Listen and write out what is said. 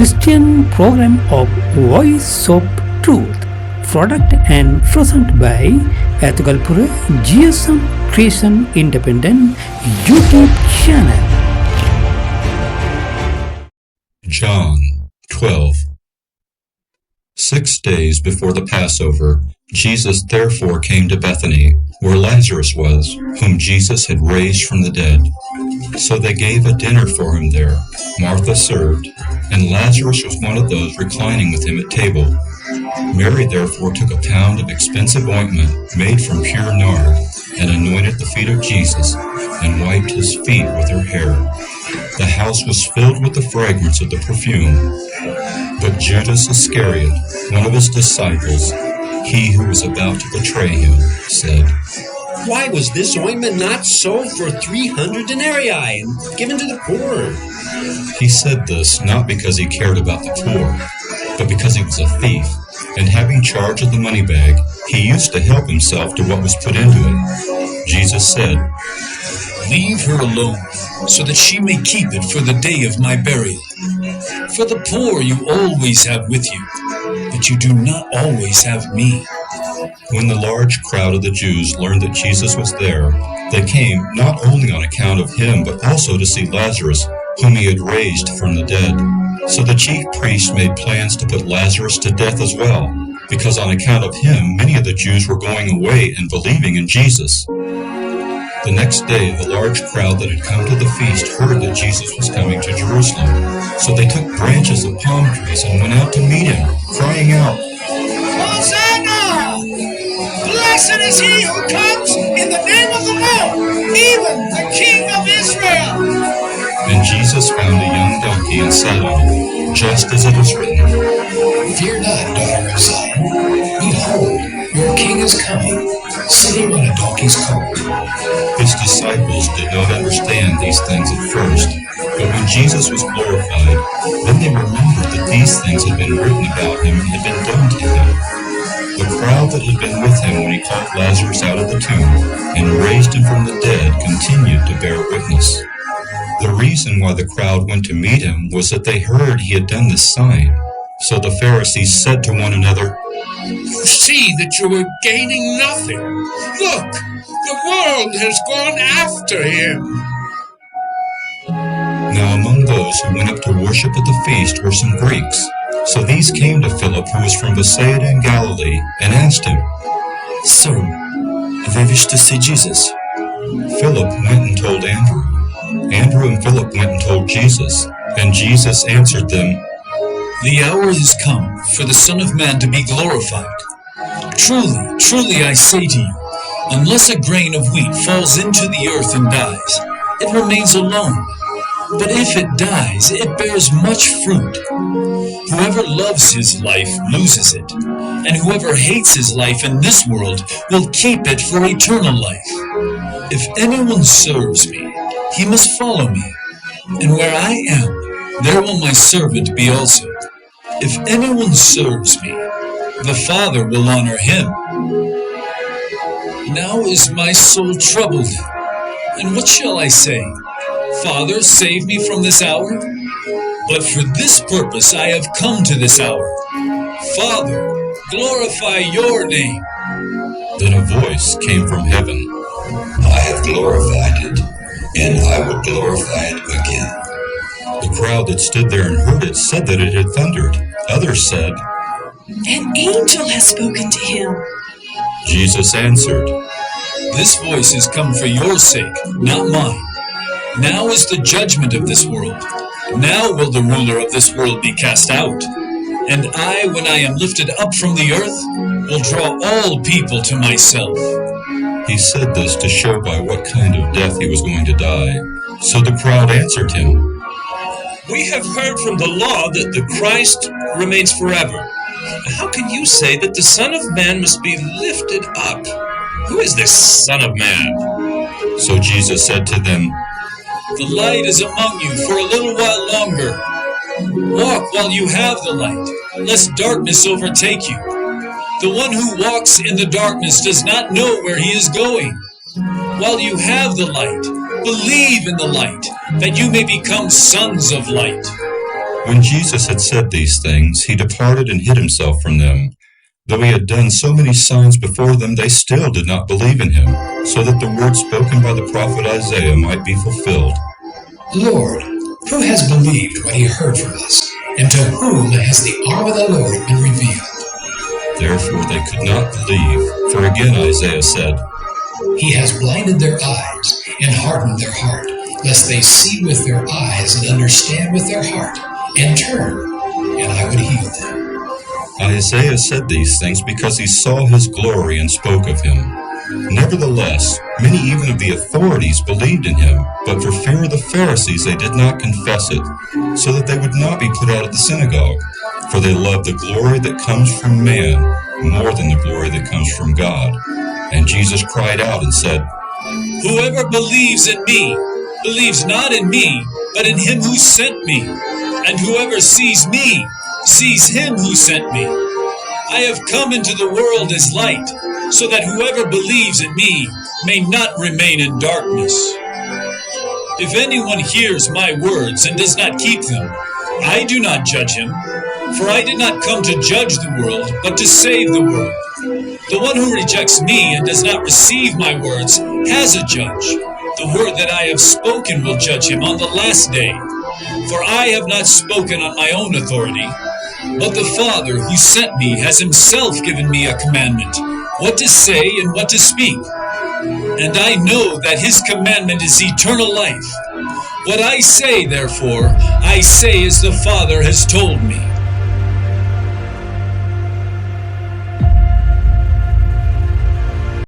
Christian program of Voice of Truth, product and present by Ethikalpura G.S.M Christian Independent YouTube channel. John 12. 6 days before the Passover, Jesus therefore came to Bethany, where Lazarus was, whom Jesus had raised from the dead. So they gave a dinner for him there. Martha served, and Lazarus was one of those reclining with him at table. Mary therefore took a pound of expensive ointment made from pure nard, and anointed the feet of Jesus, and wiped his feet with her hair. The house was filled with the fragrance of the perfume. But Judas Iscariot, one of his disciples, he who was about to betray him, said, "Why was this ointment not sold for 300 denarii and given to the poor?" He said this not because he cared about the poor, but because he was a thief, and having charge of the money bag, he used to help himself to what was put into it. Jesus said, "Leave her alone, so that she may keep it for the day of my burial. For the poor you always have with you, but you do not always have me." When the large crowd of the Jews learned that Jesus was there, they came not only on account of him, but also to see Lazarus, whom he had raised from the dead. So the chief priests made plans to put Lazarus to death as well, because on account of him many of the Jews were going away and believing in Jesus. The next day, the large crowd that had come to the feast heard that Jesus was coming to Jerusalem. So they took branches of palm trees and went out to meet him, crying out, "Hosanna! Blessed is he who comes in the name of the Lord, even the King of Israel!" And Jesus found a young donkey and sat on it, just as it is written, "Fear not, daughter of Zion. Behold, your king is coming, sitting on a donkey's colt." His disciples did not understand these things at first, but when Jesus was glorified, then they remembered that these things had been written about him and had been done to him. The crowd that had been with him when he called Lazarus out of the tomb and raised him from the dead continued to bear witness. The reason why the crowd went to meet him was that they heard he had done this sign. So the Pharisees said to one another, "See that you are gaining nothing. Look, the world has gone after him." Now among those who went up to worship at the feast were some Greeks. So these came to Philip, who was from Bethsaida in Galilee, and asked him, "Sir, we wish to see Jesus." Philip went and told Andrew. Andrew and Philip went and told Jesus, and Jesus answered them, "The hour is come for the Son of Man to be glorified. Truly, truly I say to you, unless a grain of wheat falls into the earth and dies, it remains alone. But if it dies, it bears much fruit. Whoever loves his life loses it, and whoever hates his life in this world will keep it for eternal life. If anyone serves me, he must follow me, and where I am, there will my servant be also. If anyone serves me, the Father will honor him. Now is my soul troubled, and what shall I say? Father, save me from this hour? But for this purpose I have come to this hour. Father, glorify your name." Then a voice came from heaven, "I have glorified it, and I will glorify it again." The crowd that stood there and heard it said that it had thundered. Others said, "An angel has spoken to him." Jesus answered, This voice has come for your sake, not mine. Now is the judgment of this world. Now will the ruler of this world be cast out. And I, when I am lifted up from the earth, will draw all people to myself." He said this to show by what kind of death he was going to die. So the crowd answered him, "We have heard from the law that the Christ remains forever. How can you say that the Son of Man must be lifted up? Who is this Son of Man?" So Jesus said to them, "The light is among you for a little while longer. Walk while you have the light, lest darkness overtake you. The one who walks in the darkness does not know where he is going. While you have the light, believe in the light, that you may become sons of light." When Jesus had said these things, he departed and hid himself from them. Though he had done so many signs before them, they still did not believe in him, so that the word spoken by the prophet Isaiah might be fulfilled. Lord, who has believed what he heard from us, and to whom has the arm of the Lord been revealed? Therefore they could not believe, for again Isaiah said, He has blinded their eyes and hardened their heart, lest they see with their eyes and understand with their heart, and turn, and I would heal them. Isaiah said these things because he saw his glory and spoke of him. Nevertheless, many even of the authorities believed in him, but for fear of the Pharisees they did not confess it, so that they would not be put out of the synagogue. For they love the glory that comes from man more than the glory that comes from God. And Jesus cried out and said, Whoever believes in me, believes not in me, but in him who sent me. And whoever sees me, sees him who sent me. I have come into the world as light, so that whoever believes in me may not remain in darkness. If anyone hears my words and does not keep them, I do not judge him, for I did not come to judge the world, but to save the world. The one who rejects me and does not receive my words has a judge. The word that I have spoken will judge him on the last day. For I have not spoken on my own authority, but the Father who sent me has himself given me a commandment, what to say and what to speak. And I know that his commandment is eternal life. What I say, therefore, I say as the Father has told me.